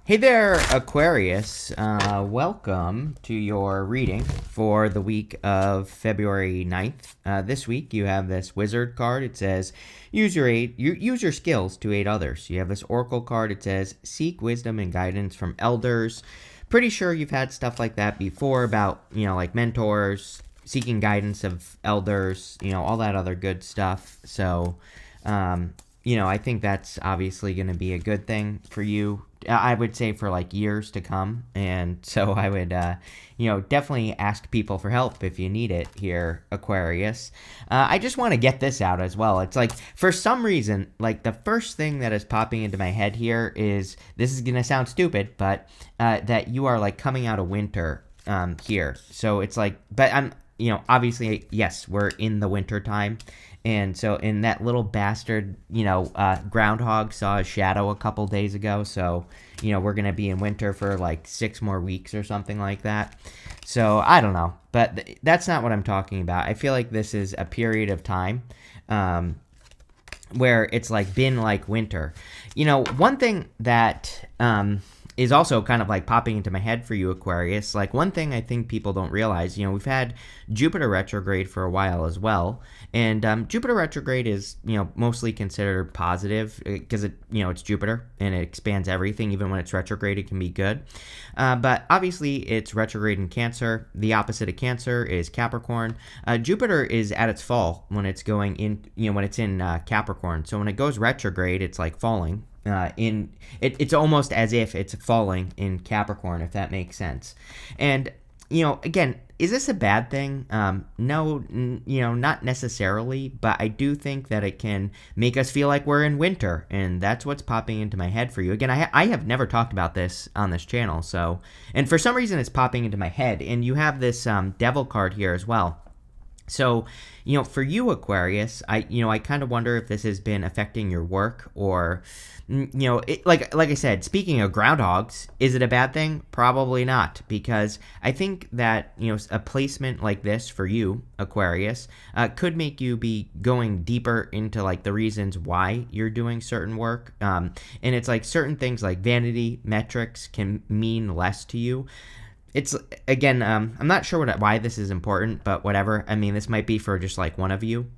Hey there, Aquarius. Welcome to your reading for the week of February 9th. This week you have this wizard card. It says, use your skills to aid others. You have this oracle card. It says, seek wisdom and guidance from elders. Pretty sure you've had stuff like that before about, like mentors, seeking guidance of elders, all that other good stuff. So, I think that's obviously going to be a good thing for you. I would say for like years to come. And so I would, definitely ask people for help if you need it here, Aquarius. I just want to get this out as well. It's like, for some reason, like the first thing that is popping into my head here is, this is going to sound stupid, but that you are like coming out of winter here. So it's like, but I'm, obviously, yes, we're in the winter time. And so in that little bastard, groundhog saw a shadow a couple days ago. So, we're going to be in winter for like 6 more weeks or something like that. So I don't know, but that's not what I'm talking about. I feel like this is a period of time where it's like been like winter. One thing that is also kind of like popping into my head for you, Aquarius. Like one thing I think people don't realize, we've had Jupiter retrograde for a while as well. And Jupiter retrograde is, mostly considered positive because it's Jupiter and it expands everything. Even when it's retrograde, it can be good. But obviously it's retrograde in Cancer. The opposite of Cancer is Capricorn. Jupiter is at its fall when it's going in, when it's in Capricorn. So when it goes retrograde, it's like falling. It's almost as if it's falling in Capricorn, if that makes sense. And again, is this a bad thing? No, not necessarily, but I do think that it can make us feel like we're in winter, and that's what's popping into my head for you. Again, I have never talked about this on this channel, so, and for some reason it's popping into my head, and you have this devil card here as well. So, for you, Aquarius, I kind of wonder if this has been affecting your work or, like I said, speaking of groundhogs, is it a bad thing? Probably not, because I think that, a placement like this for you, Aquarius, could make you be going deeper into like the reasons why you're doing certain work. And it's like certain things like vanity metrics can mean less to you. It's, again, I'm not sure why this is important, but whatever. I mean, this might be for just like one of you,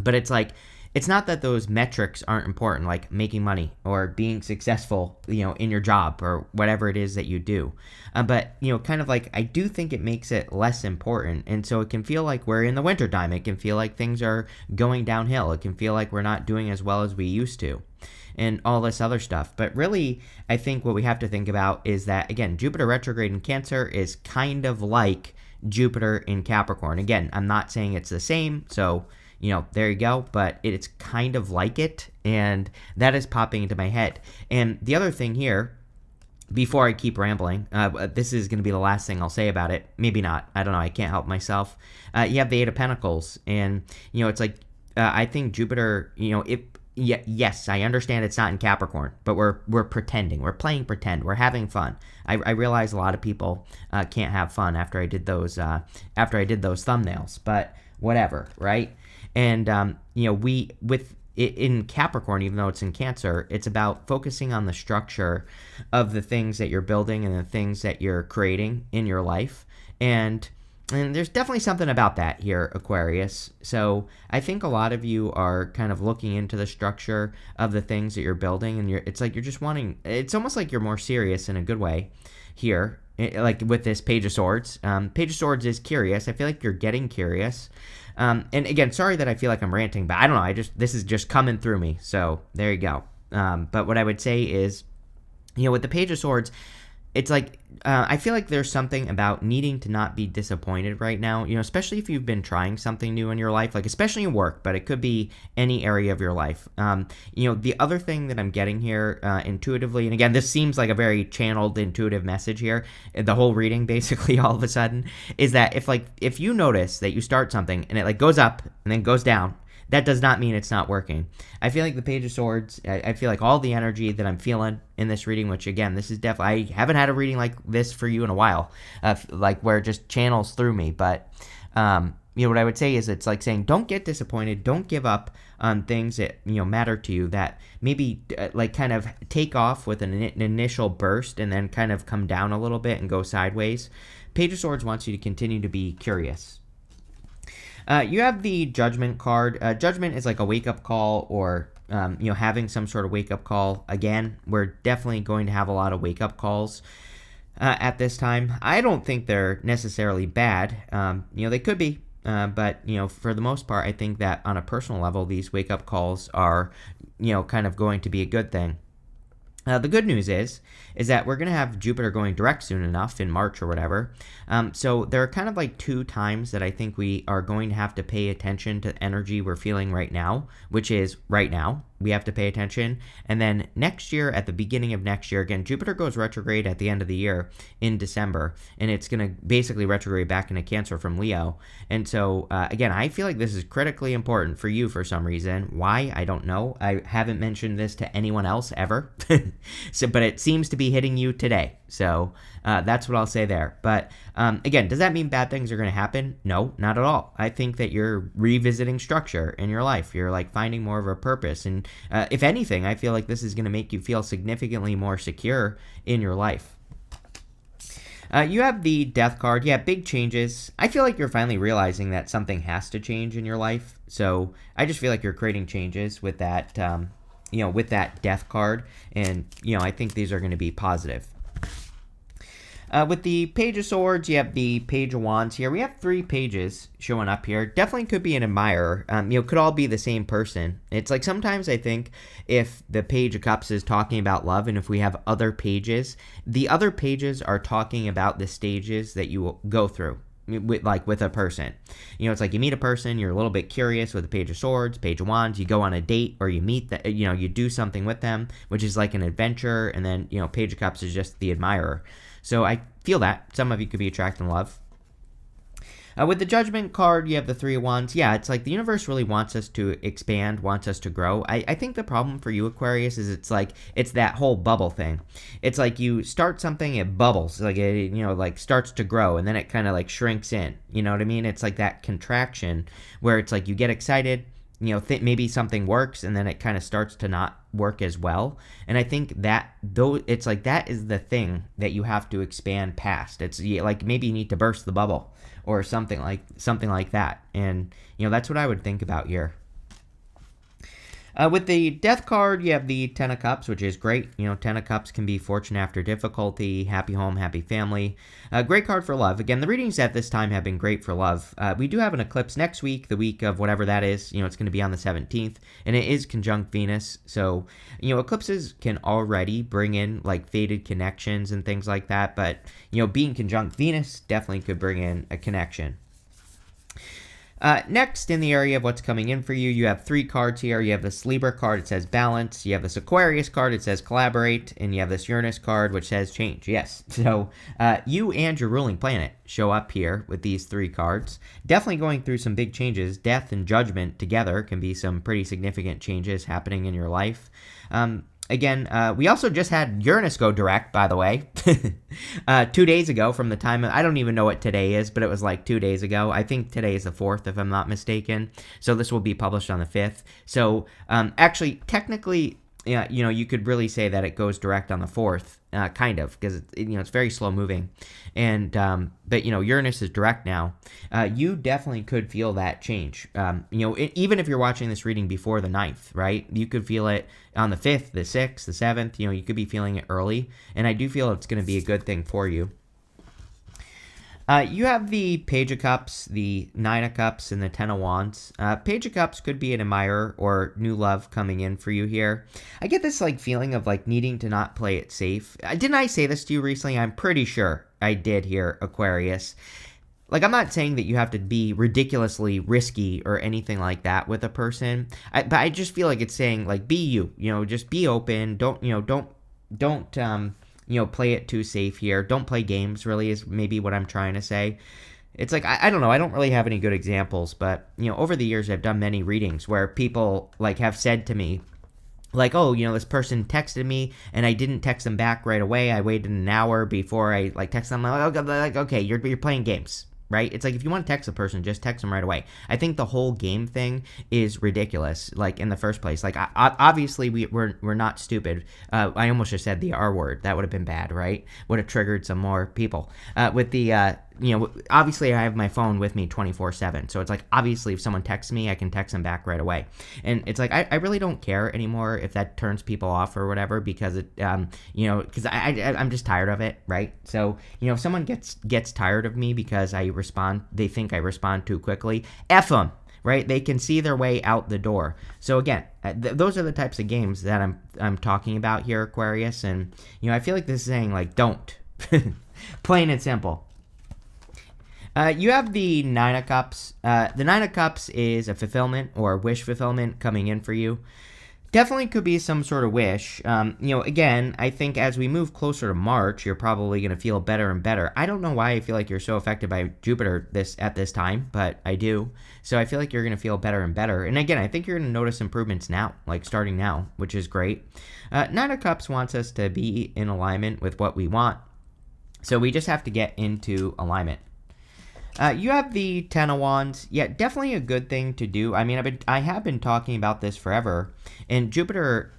but it's like, it's not that those metrics aren't important, like making money or being successful, in your job or whatever it is that you do. But, kind of like, I do think it makes it less important. And so it can feel like we're in the wintertime. It can feel like things are going downhill. It can feel like we're not doing as well as we used to. And all this other stuff. But really, I think what we have to think about is that, again, Jupiter retrograde in Cancer is kind of like Jupiter in Capricorn. Again, I'm not saying it's the same, so, there you go. But it's kind of like it, and that is popping into my head. And the other thing here, before I keep rambling, this is going to be the last thing I'll say about it. Maybe not. I don't know. I can't help myself. You have the Eight of Pentacles, and, it's like, I think Jupiter, yes, I understand it's not in Capricorn, but we're pretending. We're playing pretend. We're having fun. I realize a lot of people can't have fun after I did those thumbnails, but whatever, right? And in Capricorn, even though it's in Cancer, it's about focusing on the structure of the things that you're building and the things that you're creating in your life. And there's definitely something about that here, Aquarius. So I think a lot of you are kind of looking into the structure of the things that you're building, and it's like you're just wanting. It's almost like you're more serious in a good way here, like with this Page of Swords. Page of Swords is curious. I feel like you're getting curious. And again, sorry that I feel like I'm ranting, but I don't know. This is just coming through me. So there you go. But what I would say is, with the Page of Swords, it's like, I feel like there's something about needing to not be disappointed right now, especially if you've been trying something new in your life, like especially in work, but it could be any area of your life. The other thing that I'm getting here intuitively, and again, this seems like a very channeled intuitive message here, the whole reading basically all of a sudden, is that if you notice that you start something and it like goes up and then goes down, that does not mean it's not working. I feel like the Page of Swords, I feel like all the energy that I'm feeling in this reading, which again, this is definitely, I haven't had a reading like this for you in a while, like where it just channels through me, but what I would say is it's like saying don't get disappointed, don't give up on things that matter to you, that maybe like kind of take off with an initial burst and then kind of come down a little bit and go sideways. Page of Swords wants you to continue to be curious. You have the Judgment card. Judgment is like a wake-up call, or having some sort of wake-up call. Again, we're definitely going to have a lot of wake-up calls at this time. I don't think they're necessarily bad. They could be. But, for the most part, I think that on a personal level, these wake-up calls are, kind of going to be a good thing. The good news is that we're going to have Jupiter going direct soon enough in March or whatever. So there are kind of like 2 times that I think we are going to have to pay attention to energy we're feeling right now, which is right now. We have to pay attention. And then next year, at the beginning of next year, again, Jupiter goes retrograde at the end of the year in December, and it's going to basically retrograde back into Cancer from Leo. And so, again, I feel like this is critically important for you for some reason. Why? I don't know. I haven't mentioned this to anyone else ever, but it seems to be hitting you today. So that's what I'll say there. But again, does that mean bad things are going to happen? No, not at all. I think that you're revisiting structure in your life. You're like finding more of a purpose. And if anything, I feel like this is going to make you feel significantly more secure in your life. You have the Death card. Yeah, big changes. I feel like you're finally realizing that something has to change in your life. So I just feel like you're creating changes with that, with that Death card. And, I think these are going to be positive. With the Page of Swords, you have the Page of Wands here. We have 3 pages showing up here. Definitely could be an admirer. Could all be the same person. It's like sometimes I think if the Page of Cups is talking about love, and if we have other pages, the other pages are talking about the stages that you will go through with a person. It's like you meet a person, you're a little bit curious with the Page of Swords, Page of Wands, you go on a date, or you meet that, you do something with them, which is like an adventure, and then, Page of Cups is just the admirer. So I feel that some of you could be attracted in love. With the Judgment card, you have the 3 of Wands. Yeah, it's like the universe really wants us to expand, wants us to grow. I think the problem for you, Aquarius, is it's that whole bubble thing. It's like you start something, it bubbles, like it, starts to grow, and then it kind of like shrinks in. You know what I mean? It's like that contraction where it's like you get excited, maybe something works, and then it kind of starts to not work as well. And I think that it's like that is the thing that you have to expand past. It's like maybe you need to burst the bubble or something like that. And that's what I would think about here. With the Death card, you have the 10 of Cups, which is great. 10 of Cups can be fortune after difficulty, happy home, happy family. Great card for love. Again, the readings at this time have been great for love. We do have an eclipse next week, the week of whatever that is. It's going to be on the 17th, and it is conjunct Venus. So, eclipses can already bring in like faded connections and things like that. But, being conjunct Venus definitely could bring in a connection. Next, in the area of what's coming in for you, you have 3 cards here. You have this Libra card, it says balance. You have this Aquarius card, it says collaborate. And you have this Uranus card, which says change. Yes. So you and your ruling planet show up here with these 3 cards. Definitely going through some big changes. Death and Judgment together can be some pretty significant changes happening in your life. Again, we also just had Uranus go direct, by the way, 2 days ago from the time I don't even know what today is, but it was like 2 days ago. I think today is the 4th, if I'm not mistaken. So this will be published on the 5th. So actually, technically, yeah, you could really say that it goes direct on the 4th, kind of, because it's very slow moving. And but Uranus is direct now. You definitely could feel that change. Even if you're watching this reading before the 9th, right? You could feel it on the 5th, the 6th, the 7th. You could be feeling it early, and I do feel it's going to be a good thing for you. You have the Page of Cups, the 9 of Cups, and the 10 of Wands. Page of Cups could be an admirer or new love coming in for you here. I get this feeling of needing to not play it safe. Didn't I say this to you recently? I'm pretty sure I did here, Aquarius. I'm not saying that you have to be ridiculously risky or anything like that with a person. But I just feel like it's saying be you. Just be open. Don't play it too safe here. Don't play games, really, is maybe what I'm trying to say. It's I don't know. I don't really have any good examples, but, over the years, I've done many readings where people, have said to me, oh, this person texted me, and I didn't text them back right away. I waited an hour before I, text them. I'm okay, you're playing games, right? It's like if you want to text a person, just text them right away. I think the whole game thing is ridiculous, like in the first place. Like obviously we're not stupid. I almost just said the R word. That would have been bad, right? Would have triggered some more people. With the obviously I have my phone with me 24/7. So it's like, obviously if someone texts me, I can text them back right away. And it's like, I really don't care anymore if that turns people off or whatever, because it, because I'm just tired of it, right? So, if someone gets tired of me because they think I respond too quickly, F them. Right, they can see their way out the door. So again, those are the types of games that I'm talking about here, Aquarius. And I feel like this is saying like, don't, plain and simple. You have the Nine of Cups. The Nine of Cups is a fulfillment or wish fulfillment coming in for you. Definitely could be some sort of wish. Again, I think as we move closer to March, you're probably going to feel better and better. I don't know why I feel like you're so affected by Jupiter at this time, but I do. So I feel like you're going to feel better and better. And again, I think you're going to notice improvements now, like starting now, which is great. Nine of Cups wants us to be in alignment with what we want. So we just have to get into alignment. You have the Ten of Wands. Yeah, definitely a good thing to do. I mean, I have been talking about this forever, and Jupiter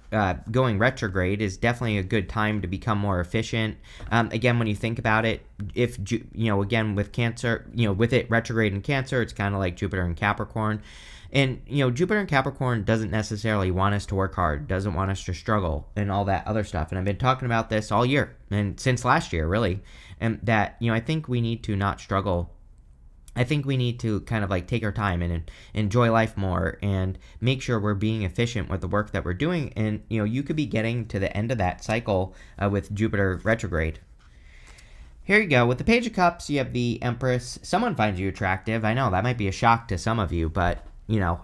going retrograde is definitely a good time to become more efficient. Again, when you think about it, if again with Cancer, with it retrograde in Cancer, it's kind of like Jupiter in Capricorn. And, Jupiter in Capricorn doesn't necessarily want us to work hard, doesn't want us to struggle and all that other stuff. And I've been talking about this all year and since last year, really. And that, I think we need to not struggle. I think we need to kind of like take our time and enjoy life more and make sure we're being efficient with the work that we're doing. And, you could be getting to the end of that cycle with Jupiter retrograde. Here you go. With the Page of Cups, you have the Empress. Someone finds you attractive. I know that might be a shock to some of you, but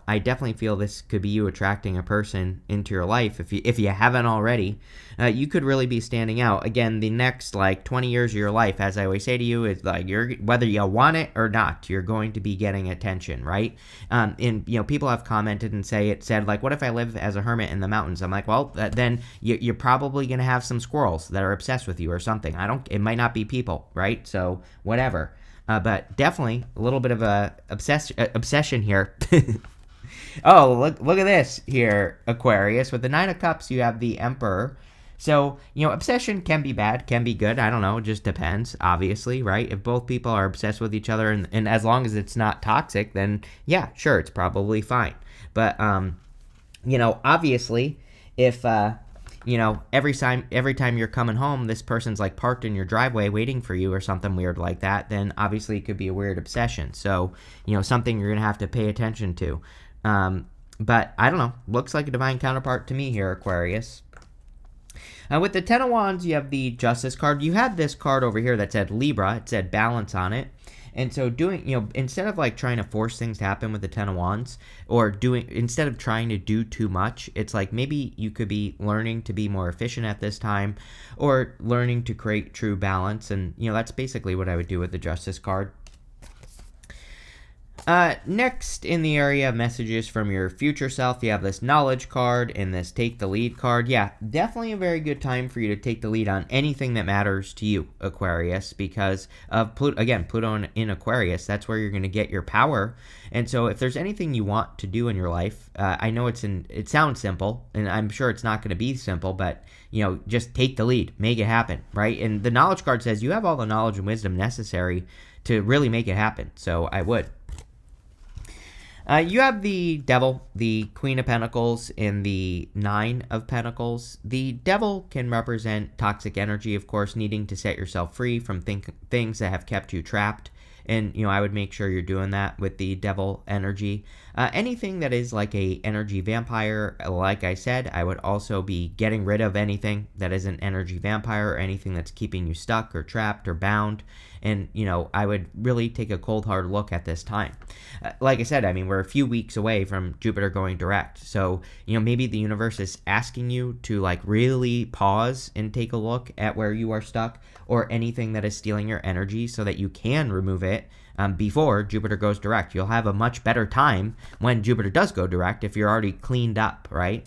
I definitely feel this could be you attracting a person into your life. If you haven't already, you could really be standing out. Again, the next 20 years of your life, as I always say to you, is like whether you want it or not, you're going to be getting attention, right? And people have commented and said like, what if I live as a hermit in the mountains? I'm like, well, then you're probably gonna have some squirrels that are obsessed with you or something. It might not be people, right? So whatever. But definitely a little bit of a obsession here. Oh, look at this here, Aquarius. With the Nine of Cups, you have the Emperor. So, obsession can be bad, can be good. I don't know. It just depends, obviously, right? If both people are obsessed with each other and as long as it's not toxic, then yeah, sure, it's probably fine. But, obviously, if... every time you're coming home, this person's like parked in your driveway waiting for you or something weird like that, then obviously it could be a weird obsession. So, something you're going to have to pay attention to. But I don't know. Looks like a divine counterpart to me here, Aquarius. With the Ten of Wands, you have the Justice card. You had this card over here that said Libra. It said balance on it. And so instead of like trying to force things to happen with the Ten of Wands instead of trying to do too much, it's like maybe you could be learning to be more efficient at this time or learning to create true balance. And, that's basically what I would do with the Justice card. Next, in the area of messages from your future self, you have this Knowledge card and this Take the Lead card. Yeah, definitely a very good time for you to take the lead on anything that matters to you, Aquarius, because of Pluto in Aquarius. That's where you're going to get your power. And so if there's anything you want to do in your life, I know it sounds simple, and I'm sure it's not going to be simple, but, just take the lead, make it happen, right? And the Knowledge card says you have all the knowledge and wisdom necessary to really make it happen. So I would. You have the Devil, the Queen of Pentacles, and the Nine of Pentacles. The Devil can represent toxic energy, of course, needing to set yourself free from things that have kept you trapped. And, I would make sure you're doing that with the Devil energy. Anything that is like a energy vampire, like I said, I would also be getting rid of anything that is an energy vampire or anything that's keeping you stuck or trapped or bound. And, I would really take a cold, hard look at this time. Like I said, I mean, we're a few weeks away from Jupiter going direct. So, maybe the universe is asking you to like really pause and take a look at where you are stuck or anything that is stealing your energy so that you can remove it before Jupiter goes direct. You'll have a much better time when Jupiter does go direct if you're already cleaned up, right?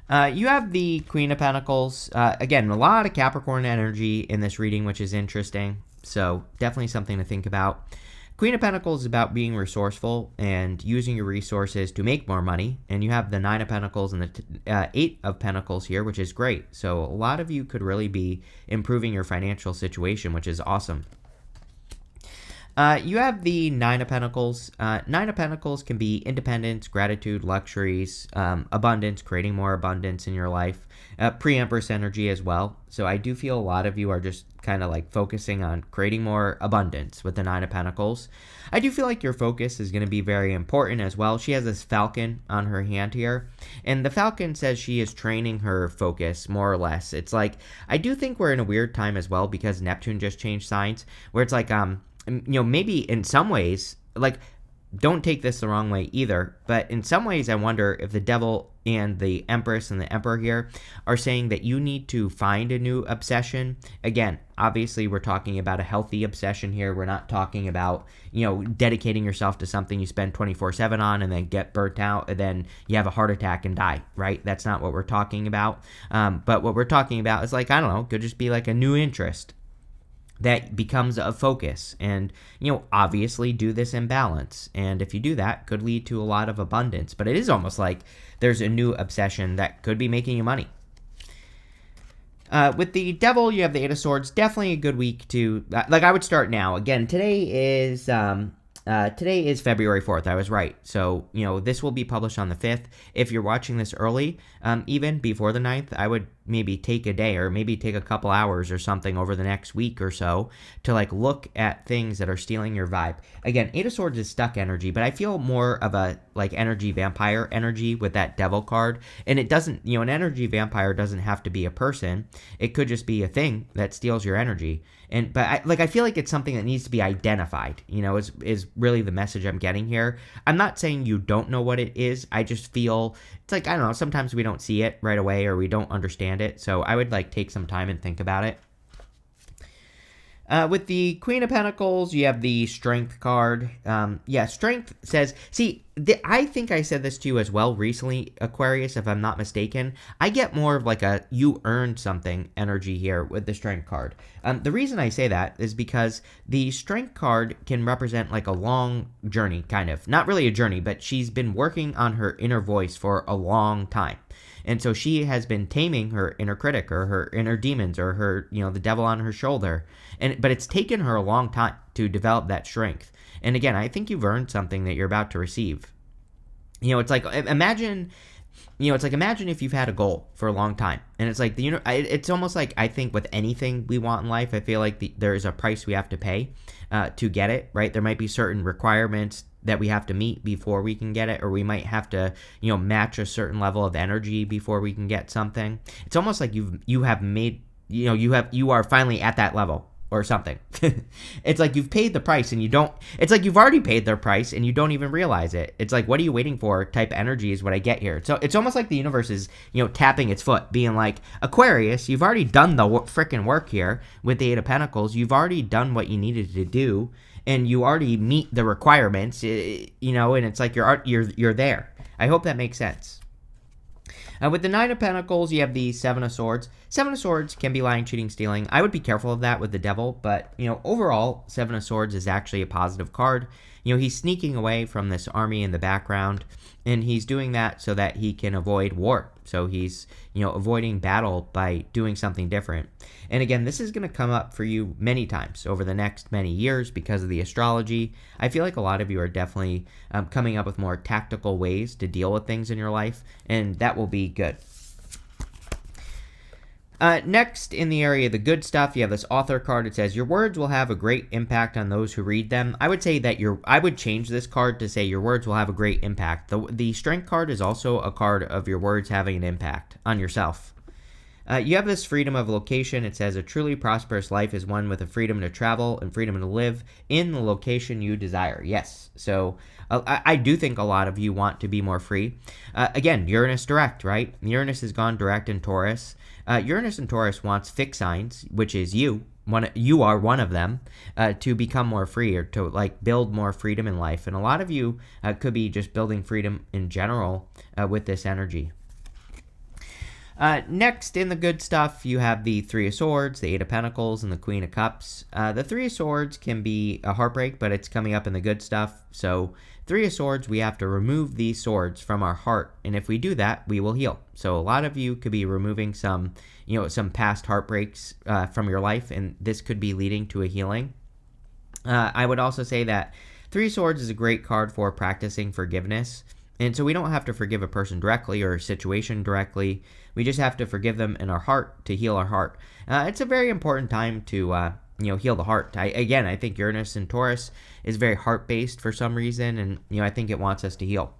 You have the Queen of Pentacles. Again, a lot of Capricorn energy in this reading, which is interesting. So definitely something to think about. Queen of Pentacles is about being resourceful and using your resources to make more money. And you have the Nine of Pentacles and the Eight of Pentacles here, which is great. So a lot of you could really be improving your financial situation, which is awesome. You have the Nine of Pentacles. Nine of Pentacles can be independence, gratitude, luxuries, abundance, creating more abundance in your life. Pre-Empress energy as well. So I do feel a lot of you are just kind of like focusing on creating more abundance with the Nine of Pentacles. I do feel like your focus is going to be very important as well. She has this falcon on her hand here, and the falcon says she is training her focus more or less. It's like, I do think we're in a weird time as well because Neptune just changed signs, where it's like, maybe in some ways, like, don't take this the wrong way either, but in some ways I wonder if the devil and the Empress and the Emperor here are saying that you need to find a new obsession. Again, obviously we're talking about a healthy obsession here. We're not talking about, dedicating yourself to something you spend 24/7 on and then get burnt out and then you have a heart attack and die, right? That's not what we're talking about. But what we're talking about is, like, I don't know, could just be like a new interest that becomes a focus, and obviously do this in balance, and if you do that, could lead to a lot of abundance. But it is almost like there's a new obsession that could be making you money. With the devil, you have the Eight of Swords. Definitely a good week to I would start now. Again, today is February 4th. I was right. So, this will be published on the 5th. If you're watching this early, even before the 9th, I would maybe take a day or maybe take a couple hours or something over the next week or so to look at things that are stealing your vibe. Again, Eight of Swords is stuck energy, but I feel more of a energy vampire energy with that devil card. And it doesn't, an energy vampire doesn't have to be a person. It could just be a thing that steals your energy. But I feel like it's something that needs to be identified, is really the message I'm getting here. I'm not saying you don't know what it is. I just feel it's I don't know, sometimes we don't see it right away or we don't understand it. So I would take some time and think about it. With the Queen of Pentacles, you have the Strength card. Strength says, I think I said this to you as well recently, Aquarius, if I'm not mistaken. I get more of a you earned something energy here with the Strength card. The reason I say that is because the Strength card can represent a long journey, kind of. Not really a journey, but she's been working on her inner voice for a long time. And so she has been taming her inner critic or her inner demons or her, the devil on her shoulder. But it's taken her a long time to develop that strength. And again, I think you've earned something that you're about to receive. It's imagine if you've had a goal for a long time, and it's it's almost I think with anything we want in life, I feel there is a price we have to pay to get it, right? There might be certain requirements that we have to meet before we can get it, or we might have to, match a certain level of energy before we can get something. It's almost like you are finally at that level or something. It's you've paid the price and you've already paid their price and you don't even realize it. It's what are you waiting for type energy is what I get here. So it's almost like the universe is, tapping its foot, being Aquarius, you've already done the freaking work here with the Eight of Pentacles. You've already done what you needed to do, and you already meet the requirements, and it's you're there. I hope that makes sense. With the Nine of Pentacles, you have the Seven of Swords. Seven of Swords can be lying, cheating, stealing. I would be careful of that with the devil, but, overall, Seven of Swords is actually a positive card. He's sneaking away from this army in the background, and he's doing that so that he can avoid war. So he's, avoiding battle by doing something different. And again, this is going to come up for you many times over the next many years because of the astrology. I feel like a lot of you are definitely coming up with more tactical ways to deal with things in your life, and that will be good. Next, in the area of the good stuff, you have this author card. It says, your words will have a great impact on those who read them. I would say that I would change this card to say your words will have a great impact. The strength card is also a card of your words having an impact on yourself. You have this freedom of location. It says, a truly prosperous life is one with a freedom to travel and freedom to live in the location you desire. Yes. So I do think a lot of you want to be more free. Again, Uranus direct, right? Uranus has gone direct in Taurus. Uranus and Taurus wants fixed signs, which is you. You are one of them, to become more free or to build more freedom in life. And a lot of you could be just building freedom in general with this energy. Next, in the good stuff, you have the Three of Swords, the Eight of Pentacles, and the Queen of Cups. The Three of Swords can be a heartbreak, but it's coming up in the good stuff. So, Three of Swords, we have to remove these swords from our heart, and if we do that, we will heal. So, a lot of you could be removing some past heartbreaks from your life, and this could be leading to a healing. I would also say that Three of Swords is a great card for practicing forgiveness. And so we don't have to forgive a person directly or a situation directly. We just have to forgive them in our heart to heal our heart. It's a very important time to heal the heart. I think Uranus and Taurus is very heart-based for some reason, and I think it wants us to heal.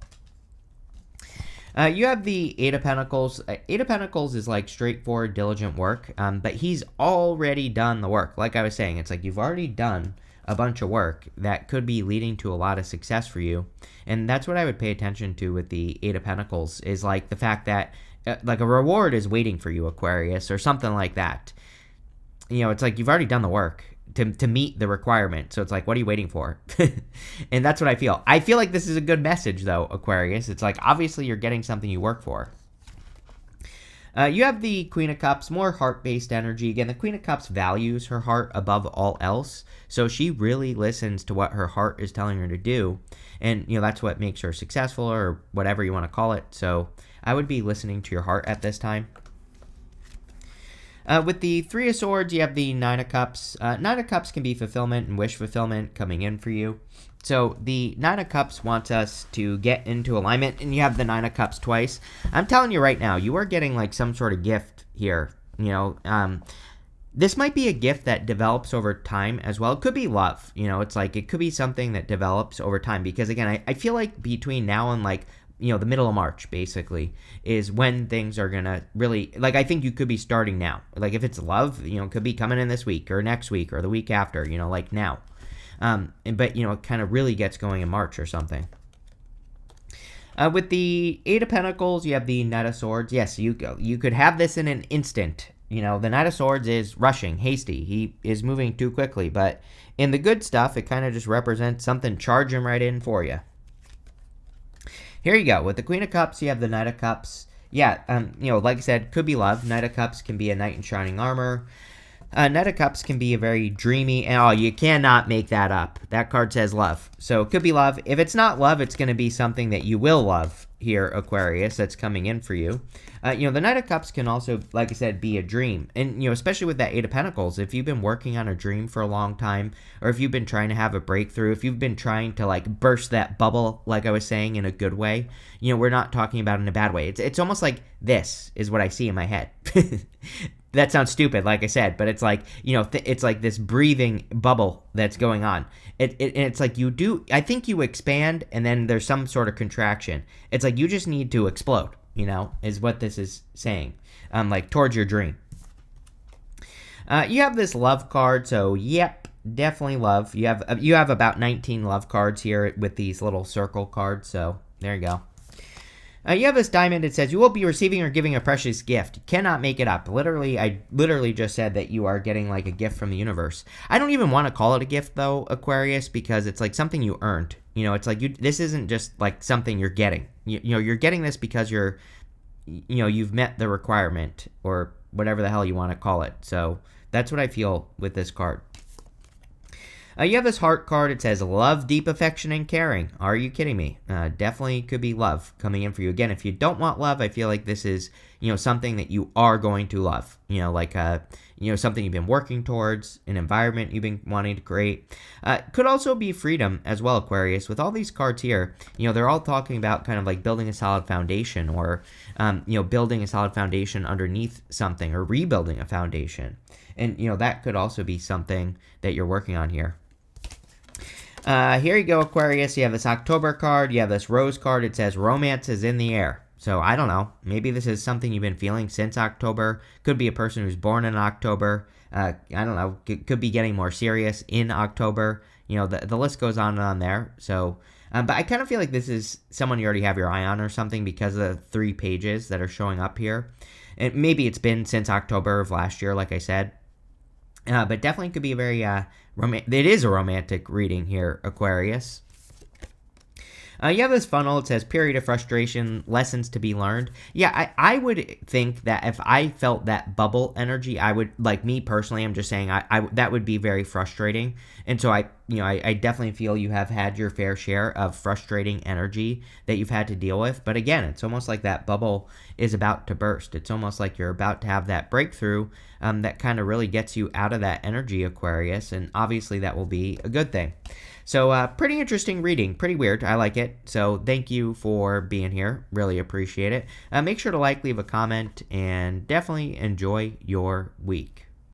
You have the Eight of Pentacles. Eight of Pentacles is like straightforward, diligent work, but he's already done the work. Like I was saying, it's like you've already done a bunch of work that could be leading to a lot of success for you. And that's what I would pay attention to with the Eight of Pentacles, is like the fact that like a reward is waiting for you, Aquarius, or something like that. It's like you've already done the work to meet the requirement. So it's like, what are you waiting for? And that's what I feel. I feel like this is a good message, though, Aquarius. It's like, obviously, you're getting something you work for. You have the Queen of Cups, more heart-based energy. Again, the Queen of Cups values her heart above all else. So she really listens to what her heart is telling her to do. And, that's what makes her successful, or whatever you want to call it. So I would be listening to your heart at this time. With the Three of Swords, you have the Nine of Cups. Nine of Cups can be fulfillment and wish fulfillment coming in for you. So the Nine of Cups wants us to get into alignment, and you have the Nine of Cups twice. I'm telling you right now, you are getting like some sort of gift here. This might be a gift that develops over time as well. It could be love. It's like it could be something that develops over time, because again, I feel like between now and like the middle of March, basically, is when things are gonna really, like, I think you could be starting now. Like, if it's love, it could be coming in this week or next week or the week after, like now. But it kind of really gets going in March or something. With the Eight of Pentacles, you have the Knight of Swords. Yes, you could have this in an instant. The Knight of Swords is rushing, hasty. He is moving too quickly. But in the good stuff, it kind of just represents something charging right in for you. Here you go. With the Queen of Cups, you have the Knight of Cups. Yeah, like I said, could be love. Knight of Cups can be a knight in shining armor. Knight of Cups can be a very dreamy... Oh, you cannot make that up. That card says love. So it could be love. If it's not love, it's going to be something that you will love here, Aquarius, that's coming in for you. The Knight of Cups can also, like I said, be a dream. And, especially with that Eight of Pentacles, if you've been working on a dream for a long time, or if you've been trying to have a breakthrough, if you've been trying to, like, burst that bubble, like I was saying, in a good way, we're not talking about it in a bad way. It's almost like this is what I see in my head. That sounds stupid, like I said, but it's like, it's like this breathing bubble that's going on. And it's like I think you expand, and then there's some sort of contraction. It's like you just need to explode, is what this is saying, like towards your dream. You have this love card, so yep, definitely love. You have about 19 love cards here with these little circle cards, so there you go. You have this diamond. It says, you will be receiving or giving a precious gift. You cannot make it up. I literally just said that you are getting like a gift from the universe. I don't even want to call it a gift, though, Aquarius, because it's like something you earned. It's like this isn't just like something you're getting. You're getting this because you've met the requirement, or whatever the hell you want to call it. So that's what I feel with this card. You have this heart card. It says, love, deep affection, and caring. Are you kidding me? Definitely could be love coming in for you. Again, if you don't want love, I feel like this is, something that you are going to love. Something you've been working towards, an environment you've been wanting to create. Could also be freedom as well, Aquarius. With all these cards here, they're all talking about kind of like building a solid foundation, or, building a solid foundation underneath something, or rebuilding a foundation. And, that could also be something that you're working on here. Here you go, Aquarius. You have this October card. You have this Rose card. It says romance is in the air. So I don't know. Maybe this is something you've been feeling since October. Could be a person who's born in October. I don't know. Could be getting more serious in October. The list goes on and on there. So, but I kind of feel like this is someone you already have your eye on or something, because of the 3 pages that are showing up here. And maybe it's been since October of last year, like I said. But definitely could be a very it is a romantic reading here, Aquarius. You have this funnel. It says period of frustration, lessons to be learned. Yeah, I would think that if I felt that bubble energy, I would, like me personally, I'm just saying, that would be very frustrating. And so I definitely feel you have had your fair share of frustrating energy that you've had to deal with. But again, it's almost like that bubble is about to burst. It's almost like you're about to have that breakthrough that kind of really gets you out of that energy, Aquarius. And obviously that will be a good thing. So pretty interesting reading, pretty weird. I like it. So thank you for being here. Really appreciate it. Make sure to like, leave a comment, and definitely enjoy your week.